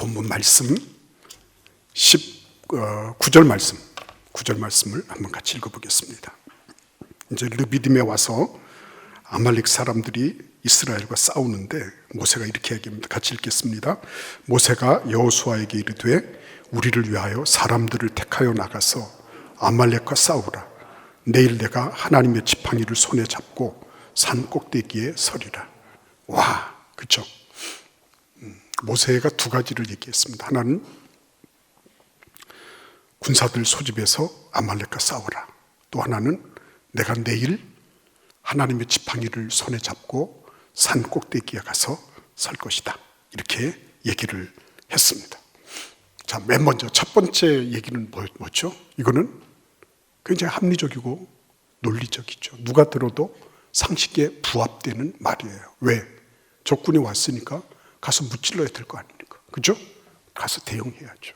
본문 말씀 9절 말씀, 9절 말씀을 한번 같이 읽어보겠습니다. 이제 르비딤에 와서 아말렉 사람들이 이스라엘과 싸우는데 모세가 이렇게 얘기합니다. 같이 읽겠습니다. 모세가 여호수아에게 이르되 우리를 위하여 사람들을 택하여 나가서 아말렉과 싸우라. 내일 내가 하나님의 지팡이를 손에 잡고 산 꼭대기에 서리라. 와, 그렇죠? 모세가 두 가지를 얘기했습니다. 하나는 군사들 소집해서 아말렉과 싸우라. 또 하나는 내가 내일 하나님의 지팡이를 손에 잡고 산 꼭대기에 가서 설 것이다. 이렇게 얘기를 했습니다. 자, 맨 먼저 첫 번째 얘기는 뭐죠? 이거는 굉장히 합리적이고 논리적이죠. 누가 들어도 상식에 부합되는 말이에요. 왜? 적군이 왔으니까 가서 무찔러야 될 거 아닙니까? 그죠? 가서 대응해야죠.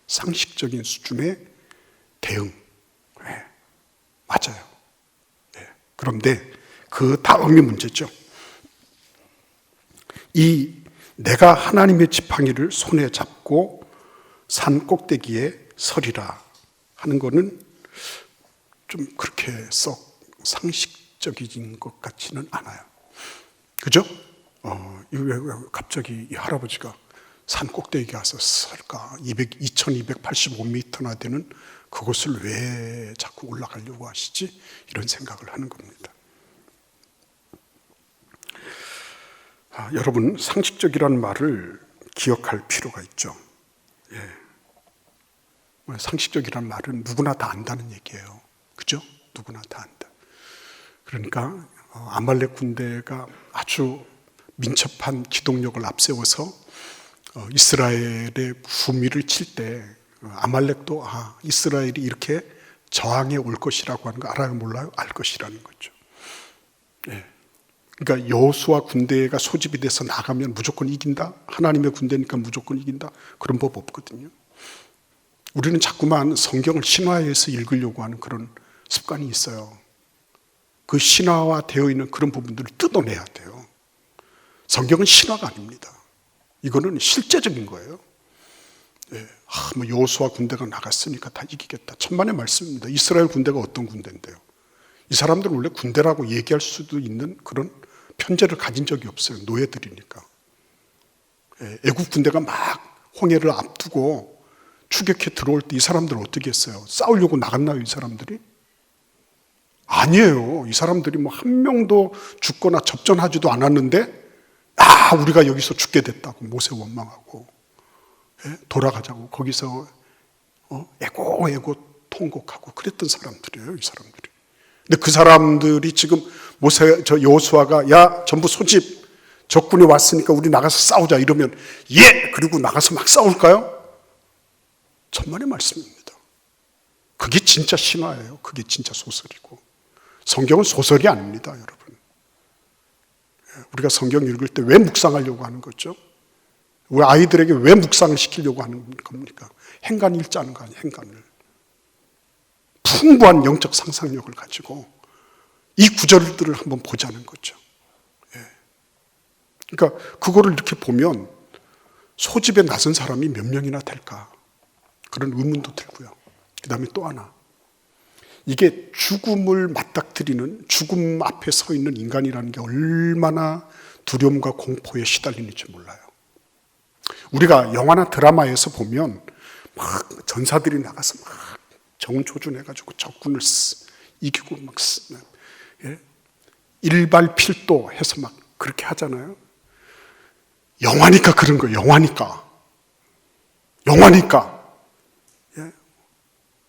상식적인 수준의 대응. 네, 맞아요. 네. 그런데 그 다음이 문제죠. 내가 하나님의 지팡이를 손에 잡고 산 꼭대기에 서리라 하는 거는 좀 그렇게 썩 상식적인 것 같지는 않아요. 그죠? 왜 갑자기 이 할아버지가 산 꼭대기에 가서 설까? 2285m나 되는 그곳을 왜 자꾸 올라가려고 하시지? 이런 생각을 하는 겁니다. 여러분, 상식적이라는 말을 기억할 필요가 있죠. 예. 상식적이라는 말은 누구나 다 안다는 얘기예요. 그죠? 누구나 다 안다. 그러니까 아말렉 군대가 아주 민첩한 기동력을 앞세워서 이스라엘의 후미를 칠 때 아말렉도 이스라엘이 이렇게 저항해 올 것이라고 하는 거 알아요? 몰라요? 알 것이라는 거죠. 예. 그러니까 여호수아 군대가 소집이 돼서 나가면 무조건 이긴다? 하나님의 군대니까 무조건 이긴다? 그런 법 없거든요. 우리는 자꾸만 성경을 신화해서 읽으려고 하는 그런 습관이 있어요. 그 신화화되어 있는 그런 부분들을 뜯어내야 돼요. 성경은 신화가 아닙니다. 이거는 실제적인 거예요. 여호수아 군대가 나갔으니까 다 이기겠다. 천만의 말씀입니다. 이스라엘 군대가 어떤 군대인데요? 이 사람들은 원래 군대라고 얘기할 수도 있는 그런 편제를 가진 적이 없어요. 노예들이니까. 애국 군대가 막 홍해를 앞두고 추격해 들어올 때 이 사람들은 어떻게 했어요? 싸우려고 나갔나요, 이 사람들이? 아니에요. 이 사람들이 한 명도 죽거나 접전하지도 않았는데 우리가 여기서 죽게 됐다고 모세 원망하고 돌아가자고 거기서 애고 통곡하고 그랬던 사람들이에요, 이 사람들이. 근데 그 사람들이 지금 여호수아가 전부 소집, 적군이 왔으니까 우리 나가서 싸우자 이러면 그리고 나가서 막 싸울까요? 천만의 말씀입니다. 그게 진짜 신화예요. 그게 진짜 소설이고. 성경은 소설이 아닙니다, 여러분. 우리가 성경 읽을 때 왜 묵상하려고 하는 거죠? 우리 아이들에게 왜 묵상을 시키려고 하는 겁니까? 행간 읽자는 거 아니에요, 행간을. 풍부한 영적 상상력을 가지고 이 구절들을 한번 보자는 거죠. 그러니까 그거를 이렇게 보면 소집에 나선 사람이 몇 명이나 될까? 그런 의문도 들고요. 그 다음에 또 하나. 이게 죽음을 맞닥뜨리는, 죽음 앞에 서 있는 인간이라는 게 얼마나 두려움과 공포에 시달리는지 몰라요. 우리가 영화나 드라마에서 보면 막 전사들이 나가서 막 정조준해가지고 적군을 이기고 막 일발필도 해서 막 그렇게 하잖아요. 영화니까 그런 거예요. 영화니까.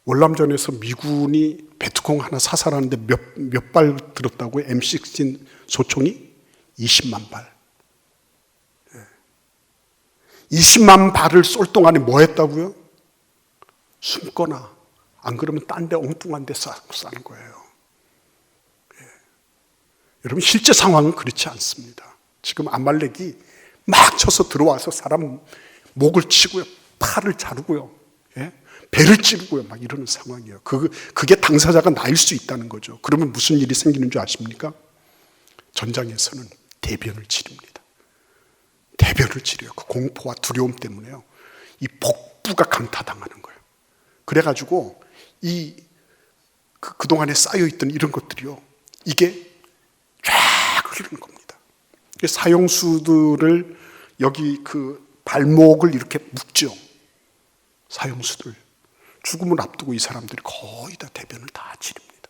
월남전에서 미군이 베트콩 하나 사살하는데 몇 발 들었다고요? M16 소총이 20만 발. 20만 발을 쏠 동안에 뭐 했다고요? 숨거나 안 그러면 딴 데 엉뚱한 데 쏴는 거예요. 여러분, 실제 상황은 그렇지 않습니다. 지금 아말렉이 막 쳐서 들어와서 사람 목을 치고요, 팔을 자르고요, 배를 찌르고요, 막 이러는 상황이에요. 그게 당사자가 나일 수 있다는 거죠. 그러면 무슨 일이 생기는 줄 아십니까? 전장에서는 대변을 치릅니다. 대변을 치료해요. 그 공포와 두려움 때문에요. 이 복부가 강타당하는 거예요. 그래가지고 그동안에 쌓여있던 이런 것들이요, 이게 쫙 흐르는 겁니다. 사형수들을 여기 그 발목을 이렇게 묶죠. 사형수들. 죽음을 앞두고 이 사람들이 거의 다 대변을 다 치릅니다.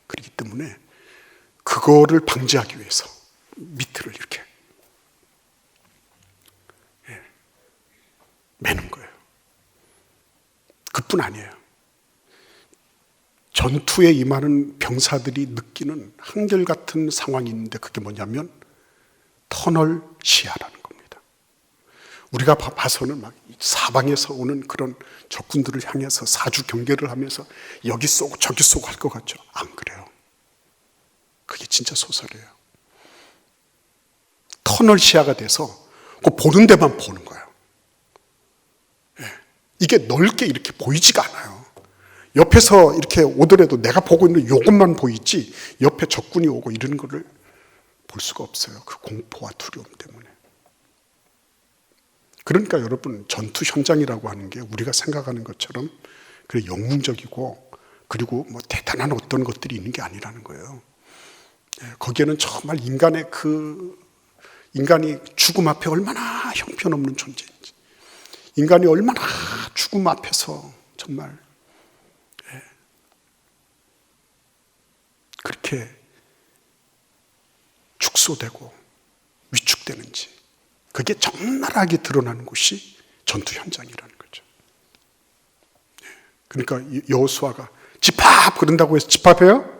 그렇기 때문에 그거를 방지하기 위해서 밑을 이렇게 매는 거예요. 그뿐 아니에요. 전투에 임하는 병사들이 느끼는 한결같은 상황이 있는데 그게 뭐냐면 터널 시야라는 겁니다. 우리가 봐서는 막 사방에서 오는 그런 적군들을 향해서 사주 경계를 하면서 여기 쏘고 저기 쏘고 할 것 같죠? 안 그래요. 그게 진짜 소설이에요. 터널 시야가 돼서 그 보는 데만 보는 거예요. 이게 넓게 이렇게 보이지가 않아요. 옆에서 이렇게 오더라도 내가 보고 있는 이것만 보이지 옆에 적군이 오고 이런 거를 볼 수가 없어요. 그 공포와 두려움 때문에. 그러니까 여러분, 전투 현장이라고 하는 게 우리가 생각하는 것처럼 그래 영웅적이고 그리고 뭐 대단한 어떤 것들이 있는 게 아니라는 거예요. 거기에는 정말 인간이 죽음 앞에 얼마나 형편없는 존재인지, 인간이 얼마나 죽음 앞에서 정말 그렇게 축소되고 위축되는지, 그게 적나라하게 드러나는 곳이 전투 현장이라는 거죠. 그러니까 여호수아가 집합 그런다고 해서 집합해요?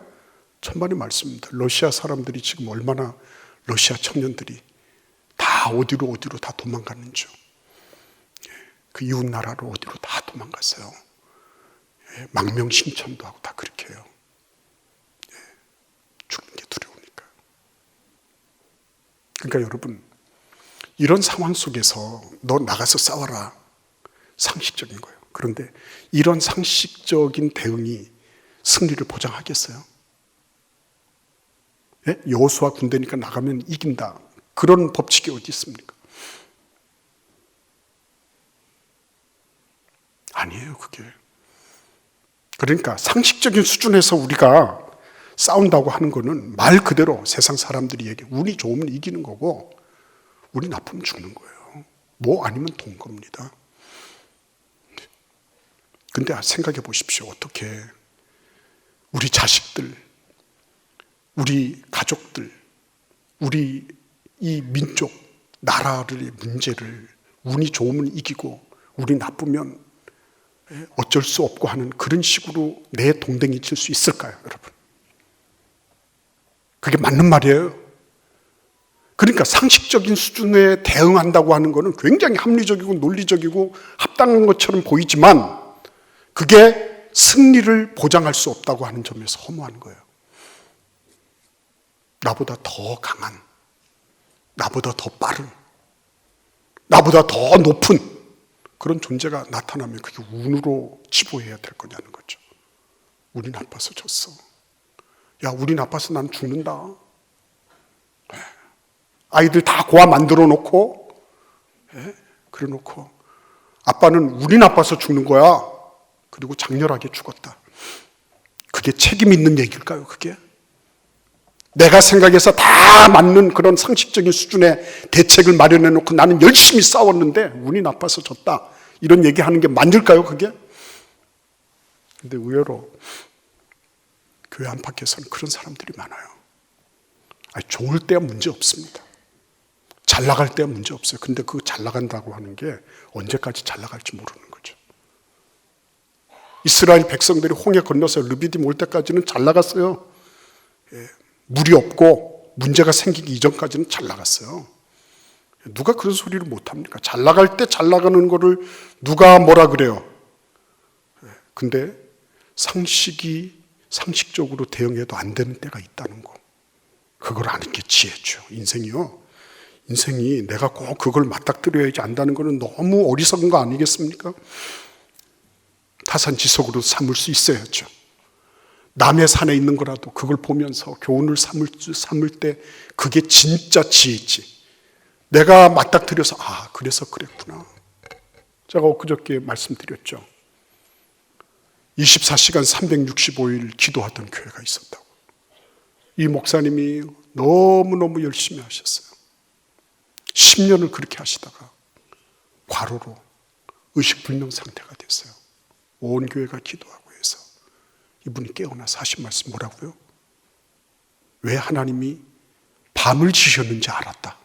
천만의 말씀입니다. 러시아 사람들이 지금 얼마나, 러시아 청년들이 다 어디로 다 도망갔는지, 그 이웃 나라로 어디로 다 도망갔어요. 망명신천도 하고 다 그렇게 해요. 죽는 게 두려우니까. 그러니까 여러분, 이런 상황 속에서 너 나가서 싸워라, 상식적인 거예요. 그런데 이런 상식적인 대응이 승리를 보장하겠어요? 여호수아 군대니까 나가면 이긴다, 그런 법칙이 어디 있습니까? 아니에요, 그게. 그러니까 상식적인 수준에서 우리가 싸운다고 하는 거는 말 그대로 세상 사람들이 얘기해, 운이 좋으면 이기는 거고 운이 나쁘면 죽는 거예요. 뭐 아니면 돈 겁니다. 근데 생각해 보십시오. 어떻게 우리 자식들, 우리 가족들, 우리 이 민족, 나라의 문제를 운이 좋으면 이기고 운이 나쁘면 어쩔 수 없고 하는 그런 식으로 내 동댕이 칠 수 있을까요, 여러분? 그게 맞는 말이에요. 그러니까 상식적인 수준에 대응한다고 하는 것은 굉장히 합리적이고 논리적이고 합당한 것처럼 보이지만 그게 승리를 보장할 수 없다고 하는 점에서 허무한 거예요. 나보다 더 강한, 나보다 더 빠른, 나보다 더 높은 그런 존재가 나타나면 그게 운으로 치부해야 될 거냐는 거죠. 운이 나빠서 졌어. 야, 운이 나빠서 난 죽는다. 아이들 다 고아 만들어 놓고, 그래 놓고 아빠는 운이 나빠서 죽는 거야. 그리고 장렬하게 죽었다. 그게 책임 있는 얘기일까요, 그게? 내가 생각해서 다 맞는 그런 상식적인 수준의 대책을 마련해 놓고 나는 열심히 싸웠는데 운이 나빠서 졌다, 이런 얘기하는 게 맞을까요, 그게? 근데 의외로 교회 안팎에서는 그런 사람들이 많아요. 아니, 좋을 때야 문제 없습니다. 잘 나갈 때야 문제 없어요. 근데 그 잘 나간다고 하는 게 언제까지 잘 나갈지 모르는 거죠. 이스라엘 백성들이 홍해 건너서 르비딤 올 때까지는 잘 나갔어요. 물이 없고 문제가 생기기 이전까지는 잘 나갔어요. 누가 그런 소리를 못합니까? 잘 나갈 때 잘 나가는 거를 누가 뭐라 그래요? 근데 상식적으로 대응해도 안 되는 때가 있다는 거, 그걸 아는 게 지혜죠. 인생이 내가 꼭 그걸 맞닥뜨려야지 안다는 거는 너무 어리석은 거 아니겠습니까? 타산지석으로 삼을 수 있어야죠. 남의 산에 있는 거라도 그걸 보면서 교훈을 삼을 때 그게 진짜 지혜지. 내가 맞닥뜨려서 그래서 그랬구나. 제가 엊그저께 말씀드렸죠. 24시간 365일 기도하던 교회가 있었다고. 이 목사님이 너무너무 열심히 하셨어요. 10년을 그렇게 하시다가 과로로 의식불명 상태가 됐어요. 온 교회가 기도하고 해서 이분이 깨어나서 하신 말씀 뭐라고요? 왜 하나님이 밤을 지셨는지 알았다.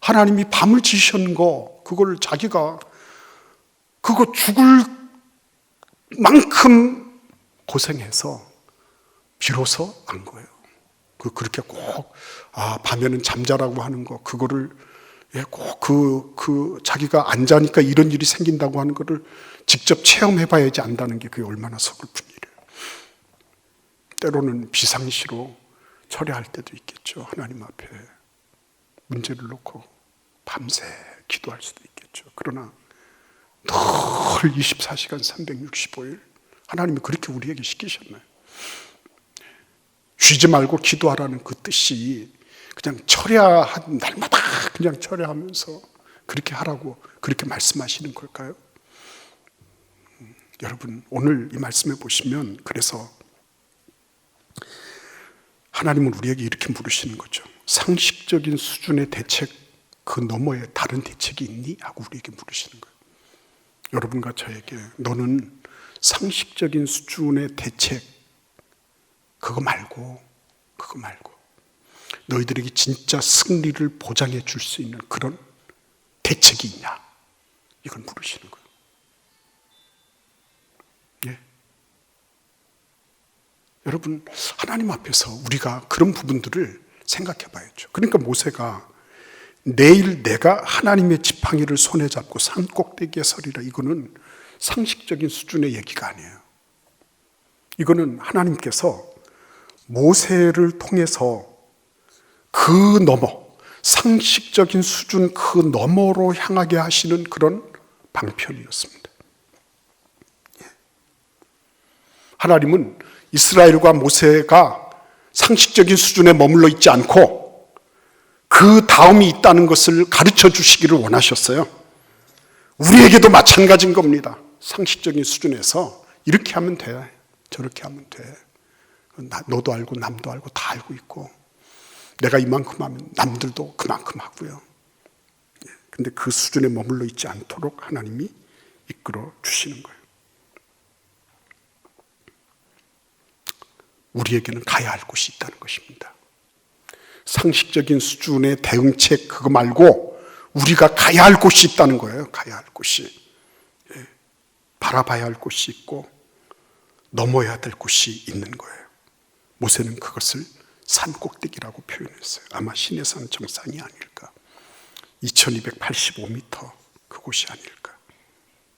하나님이 밤을 지으신 거, 그걸 자기가 그거 죽을 만큼 고생해서 비로소 안 거예요. 그렇게 꼭, 밤에는 잠자라고 하는 거, 그거를 꼭 자기가 안 자니까 이런 일이 생긴다고 하는 거를 직접 체험해봐야지 안다는 게 그게 얼마나 서글픈 일이에요. 때로는 비상시로 처리할 때도 있겠죠. 하나님 앞에 문제를 놓고 밤새 기도할 수도 있겠죠. 그러나 늘 24시간 365일 하나님이 그렇게 우리에게 시키셨나요? 쉬지 말고 기도하라는 그 뜻이 그냥 철야한 날마다 그냥 철야하면서 그렇게 하라고 그렇게 말씀하시는 걸까요? 여러분, 오늘 이 말씀에 보시면 그래서 하나님은 우리에게 이렇게 물으시는 거죠. 상식적인 수준의 대책 그 너머에 다른 대책이 있니? 하고 우리에게 물으시는 거예요. 여러분과 저에게 너는 상식적인 수준의 대책 그거 말고 너희들에게 진짜 승리를 보장해 줄 수 있는 그런 대책이 있냐? 이걸 물으시는 거예요. 예. 여러분, 하나님 앞에서 우리가 그런 부분들을 생각해 봐야죠. 그러니까 모세가 내일 내가 하나님의 지팡이를 손에 잡고 산 꼭대기에 서리라, 이거는 상식적인 수준의 얘기가 아니에요. 이거는 하나님께서 모세를 통해서 그 너머, 상식적인 수준 그 너머로 향하게 하시는 그런 방편이었습니다. 하나님은 이스라엘과 모세가 상식적인 수준에 머물러 있지 않고 그 다음이 있다는 것을 가르쳐 주시기를 원하셨어요. 우리에게도 마찬가지인 겁니다. 상식적인 수준에서 이렇게 하면 돼, 저렇게 하면 돼. 너도 알고 남도 알고 다 알고 있고 내가 이만큼 하면 남들도 그만큼 하고요. 그런데 그 수준에 머물러 있지 않도록 하나님이 이끌어 주시는 거예요. 우리에게는 가야 할 곳이 있다는 것입니다. 상식적인 수준의 대응책 그거 말고 우리가 가야 할 곳이 있다는 거예요. 가야 할 곳이. 바라봐야 할 곳이 있고 넘어야 될 곳이 있는 거예요. 모세는 그것을 산 꼭대기라고 표현했어요. 아마 시내산 정상이 아닐까. 2285m 그곳이 아닐까.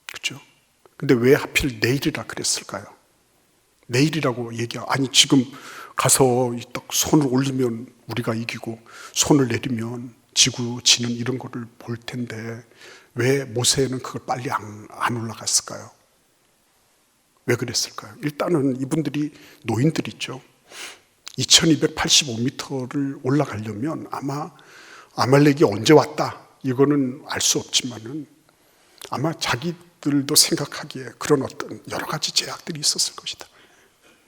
그렇죠? 근데 왜 하필 내일이라 그랬을까요? 내일이라고 아니 지금 가서 딱 손을 올리면 우리가 이기고 손을 내리면 지고 지는 이런 거를 볼 텐데 왜 모세는 그걸 빨리 안 올라갔을까요? 왜 그랬을까요? 일단은 이분들이 노인들이죠. 2285m를 올라가려면 아마 아말렉이 언제 왔다 이거는 알 수 없지만은 아마 자기들도 생각하기에 그런 어떤 여러 가지 제약들이 있었을 것이다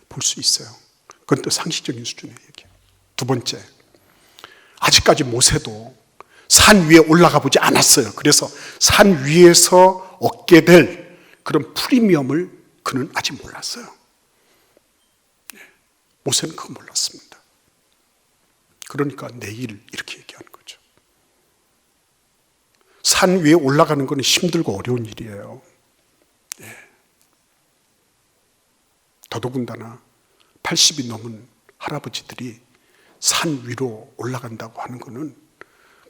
볼 수 있어요. 그건 또 상식적인 수준의 얘기예요. 두 번째, 아직까지 모세도 산 위에 올라가 보지 않았어요. 그래서 산 위에서 얻게 될 그런 프리미엄을 그는 아직 몰랐어요. 모세는 그거 몰랐습니다. 그러니까 내일 이렇게 얘기하는 거죠. 산 위에 올라가는 건 힘들고 어려운 일이에요. 더더군다나 80이 넘은 할아버지들이 산 위로 올라간다고 하는 것은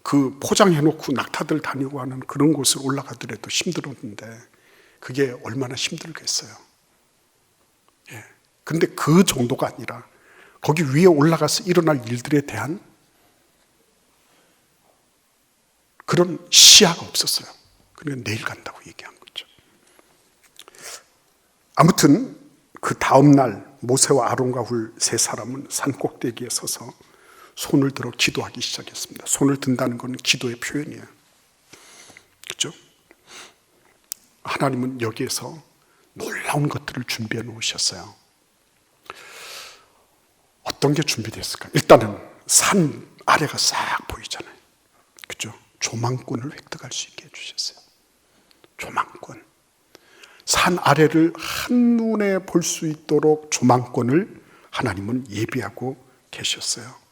그 포장해놓고 낙타들 다니고 하는 그런 곳을 올라가더라도 힘들었는데 그게 얼마나 힘들겠어요. 근데 그 정도가 아니라 거기 위에 올라가서 일어날 일들에 대한 그런 시야가 없었어요. 그러니까 내일 간다고 얘기한 거죠. 아무튼 그 다음 날 모세와 아론과 훌 세 사람은 산 꼭대기에 서서 손을 들어 기도하기 시작했습니다. 손을 든다는 것은 기도의 표현이에요. 그렇죠? 하나님은 여기에서 놀라운 것들을 준비해 놓으셨어요. 어떤 게 준비됐을까? 일단은 산 아래가 싹 보이잖아요. 그렇죠? 조망권을 획득할 수 있게 해주셨어요. 조망권. 산 아래를 한눈에 볼 수 있도록 조망권을 하나님은 예비하고 계셨어요.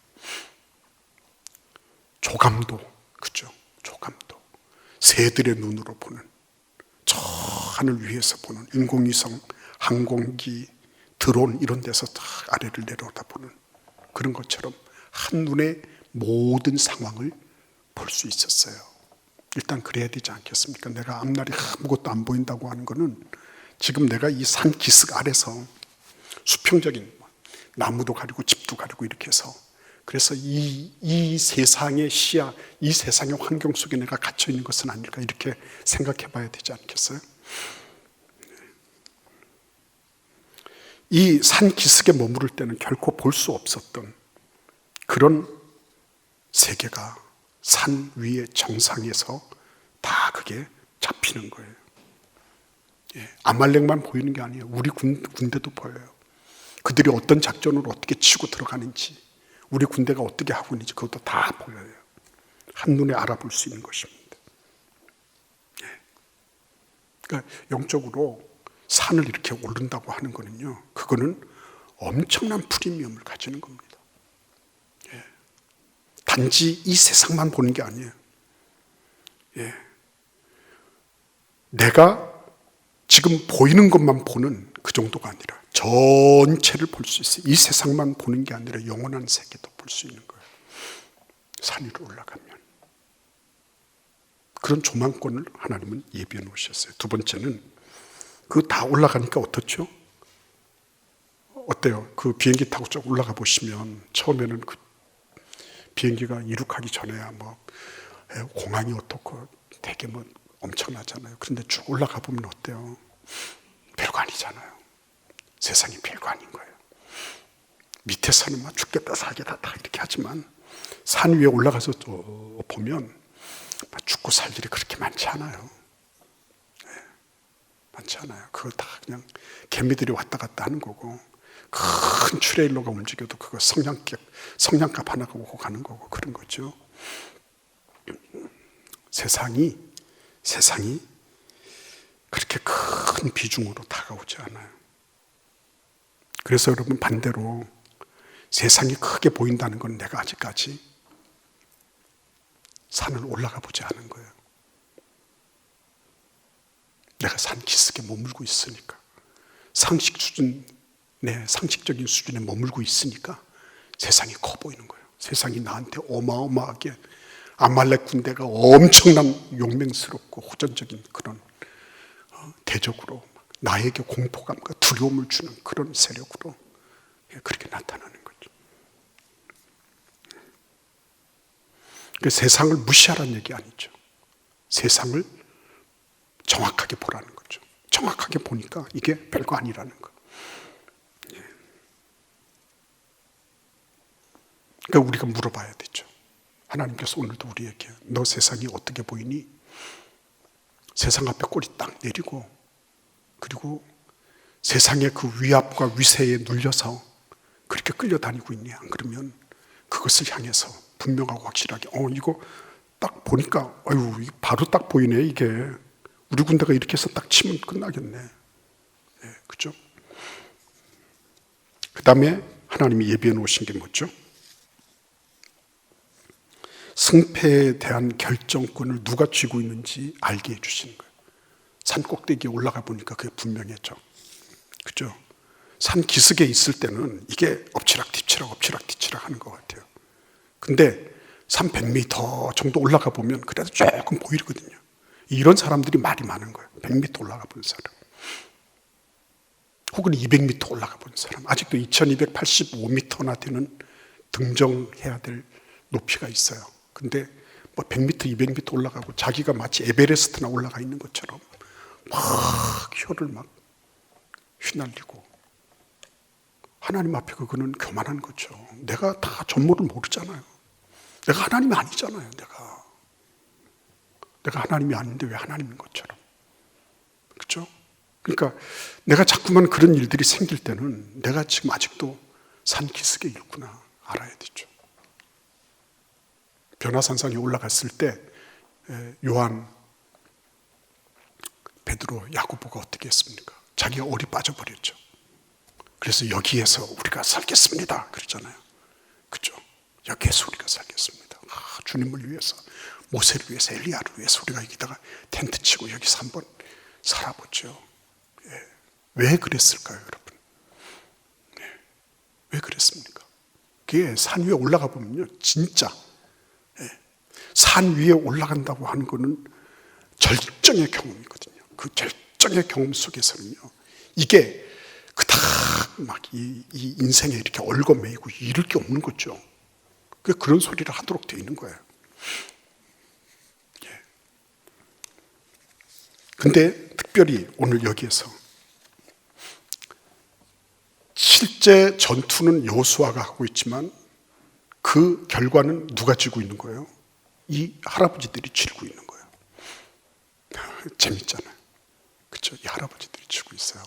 조감도, 그죠? 조감도. 새들의 눈으로 보는, 저 하늘 위에서 보는 인공위성, 항공기, 드론 이런 데서 다 아래를 내려다보는 그런 것처럼 한눈에 모든 상황을 볼 수 있었어요. 일단 그래야 되지 않겠습니까? 내가 앞날이 아무것도 안 보인다고 하는 거는 지금 내가 이 산 기슭 아래서 수평적인 나무도 가리고 집도 가리고 이렇게 해서 그래서 이 세상의 시야, 이 세상의 환경 속에 내가 갇혀 있는 것은 아닐까 이렇게 생각해 봐야 되지 않겠어요? 이 산 기슭에 머무를 때는 결코 볼 수 없었던 그런 세계가 산 위의 정상에서 다 그게 잡히는 거예요. 아말렉만 보이는 게 아니에요. 우리 군대도 보여요. 그들이 어떤 작전으로 어떻게 치고 들어가는지, 우리 군대가 어떻게 하고 있는지 그것도 다 보여요. 한눈에 알아볼 수 있는 것입니다. 그러니까 영적으로 산을 이렇게 오른다고 하는 거는요, 그거는 엄청난 프리미엄을 가지는 겁니다. 단지 이 세상만 보는 게 아니에요. 내가 지금 보이는 것만 보는 그 정도가 아니라 전체를 볼 수 있어요. 이 세상만 보는 게 아니라 영원한 세계도 볼 수 있는 거예요. 산 위로 올라가면. 그런 조망권을 하나님은 예비해 놓으셨어요. 두 번째는 그 다 올라가니까 어떻죠? 어때요? 그 비행기 타고 쭉 올라가 보시면 처음에는 그 비행기가 이륙하기 전에야 뭐 공항이 어떻고 되게 뭐 엄청나잖아요. 그런데 쭉 올라가 보면 어때요? 별거 아니잖아요. 세상이 별거 아닌 거예요. 밑에서는 막 죽겠다 살겠다 다 이렇게 하지만 산 위에 올라가서 또 보면 죽고 살 일이 그렇게 많지 않아요. 많지 않아요. 그걸 다 그냥 개미들이 왔다 갔다 하는 거고 큰 트레일러가 움직여도 그거 성냥갑 하나가 오고 가는 거고 그런 거죠. 세상이 그렇게 큰 비중으로 다가오지 않아요. 그래서 여러분 반대로 세상이 크게 보인다는 건 내가 아직까지 산을 올라가 보지 않은 거예요. 내가 산 기슭에 머물고 있으니까 상식적인 수준에 머물고 있으니까 세상이 커 보이는 거예요. 세상이 나한테 어마어마하게 아말렉 군대가 엄청난 용맹스럽고 호전적인 그런 대적으로 나에게 공포감과 두려움을 주는 그런 세력으로 그렇게 나타나는 거죠. 그 세상을 무시하라는 얘기 아니죠. 세상을 정확하게 보라는 거죠. 정확하게 보니까 이게 별거 아니라는 거. 그러니까 우리가 물어봐야 되죠. 하나님께서 오늘도 우리에게 너 세상이 어떻게 보이니? 세상 앞에 꼬리 딱 내리고 그리고 세상의 그 위압과 위세에 눌려서 그렇게 끌려다니고 있니? 안 그러면 그것을 향해서 분명하고 확실하게 이거 딱 보니까 바로 딱 보이네. 이게 우리 군대가 이렇게 해서 딱 치면 끝나겠네. 그죠? 그 다음에 하나님이 예비해 놓으신 게 뭐죠? 승패에 대한 결정권을 누가 쥐고 있는지 알게 해주시는 거예요. 산 꼭대기에 올라가 보니까 그게 분명해져. 그죠? 산 기슭에 있을 때는 이게 엎치락 하는 것 같아요. 근데 산 100m 정도 올라가 보면 그래도 조금 보이거든요. 이런 사람들이 말이 많은 거예요. 100m 올라가 본 사람. 혹은 200m 올라가 본 사람. 아직도 2285m나 되는 등정해야 될 높이가 있어요. 근데 뭐 100m, 200m 올라가고 자기가 마치 에베레스트나 올라가 있는 것처럼 막 혀를 막 휘날리고 하나님 앞에 그거는 교만한 거죠. 내가 다 전모를 모르잖아요. 내가 하나님이 아니잖아요. 내가 하나님이 아닌데 왜 하나님인 것처럼. 그렇죠? 그러니까 내가 자꾸만 그런 일들이 생길 때는 내가 지금 아직도 산기슭에 있구나 알아야 되죠. 변화산상에 올라갔을 때 요한, 베드로, 야고보가 어떻게 했습니까? 자기가 올이 빠져버렸죠. 그래서 여기에서 우리가 살겠습니다 그러잖아요. 그렇죠? 여기에서 우리가 살겠습니다. 주님을 위해서, 모세를 위해서, 엘리야를 위해서 우리가 여기다가 텐트 치고 여기서 한번 살아보죠. 왜 그랬을까요, 여러분? 왜 그랬습니까? 그게 산 위에 올라가 보면요, 진짜 산 위에 올라간다고 하는 거는 절정의 경험이거든요. 그 절정의 경험 속에서는요, 이게 그닥 막 이 인생에 이렇게 얽어매이고 잃을 게 없는 거죠. 그런 소리를 하도록 되어 있는 거예요. 근데 특별히 오늘 여기에서 실제 전투는 여호수아가 하고 있지만 그 결과는 누가 지고 있는 거예요? 이 할아버지들이 지고 있는 거예요. 재밌잖아요. 그렇죠? 이 할아버지들이 지고 있어요.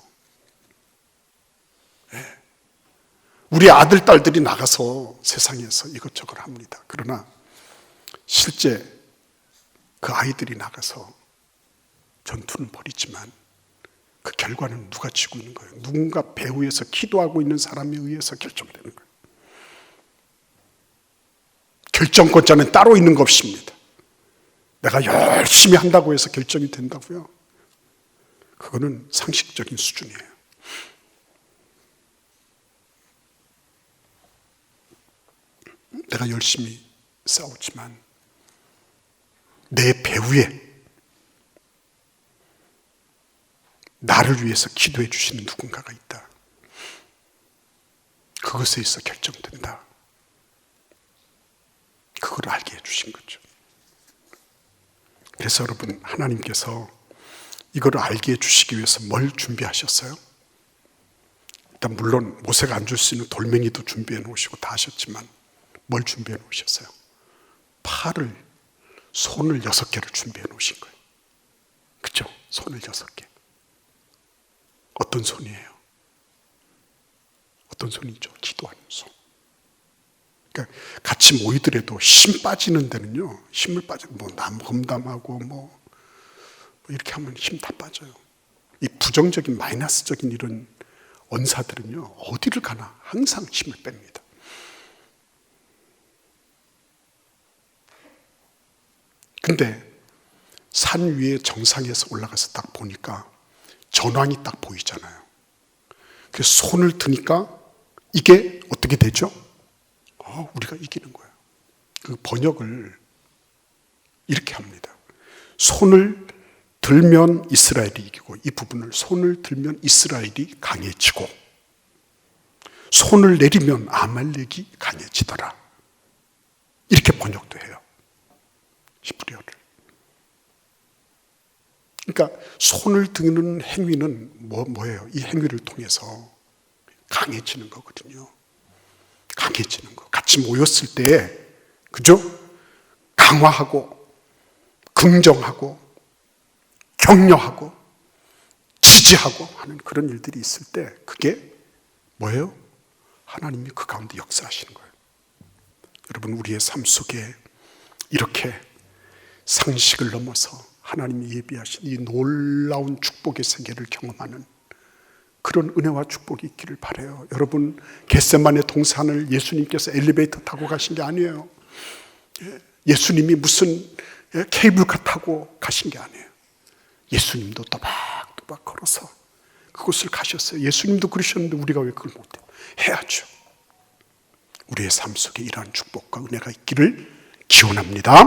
우리 아들, 딸들이 나가서 세상에서 이것저것 합니다. 그러나 실제 그 아이들이 나가서 전투는 벌이지만 그 결과는 누가 지고 있는 거예요? 누군가 배후에서 기도하고 있는 사람에 의해서 결정되는 거예요. 결정권자는 따로 있는 것입니다. 내가 열심히 한다고 해서 결정이 된다고요? 그거는 상식적인 수준이에요. 내가 열심히 싸우지만 내 배후에 나를 위해서 기도해 주시는 누군가가 있다. 그것에 있어 결정된다. 그걸 알게 해주신 거죠. 그래서 여러분, 하나님께서 이걸 알게 해주시기 위해서 뭘 준비하셨어요? 일단 물론 모세가 앉을 수 있는 돌멩이도 준비해 놓으시고 다 하셨지만 뭘 준비해 놓으셨어요? 팔을, 손을 6개를 준비해 놓으신 거예요. 그렇죠? 손을 6개. 어떤 손이에요? 어떤 손이죠? 기도하는 손. 그러니까 같이 모이더라도 힘 빠지는 데는요, 힘을 빠지고 험담하고 이렇게 하면 힘 다 빠져요. 이 부정적인 마이너스적인 이런 언사들은요, 어디를 가나 항상 힘을 뺍니다. 근데 산 위에 정상에서 올라가서 딱 보니까 전황이 딱 보이잖아요. 그래서 손을 드니까 이게 어떻게 되죠? 우리가 이기는 거예요. 그 번역을 이렇게 합니다. 손을 들면 이스라엘이 이기고, 이 부분을 손을 들면 이스라엘이 강해지고, 손을 내리면 아말렉이 강해지더라. 이렇게 번역도 해요. 히브리어를. 그러니까 손을 드는 행위는 뭐예요? 이 행위를 통해서 강해지는 거거든요. 강해지는 거. 같이 모였을 때, 그죠? 강화하고, 긍정하고, 격려하고, 지지하고 하는 그런 일들이 있을 때, 그게 뭐예요? 하나님이 그 가운데 역사하시는 거예요. 여러분, 우리의 삶 속에 이렇게 상식을 넘어서 하나님이 예비하신 이 놀라운 축복의 세계를 경험하는 그런 은혜와 축복이 있기를 바라요. 여러분, 겟세마네 동산을 예수님께서 엘리베이터 타고 가신 게 아니에요. 예수님이 무슨 케이블카 타고 가신 게 아니에요. 예수님도 또박또박 걸어서 그곳을 가셨어요. 예수님도 그러셨는데 우리가 왜 그걸 못해요? 해야죠. 우리의 삶 속에 이러한 축복과 은혜가 있기를 기원합니다.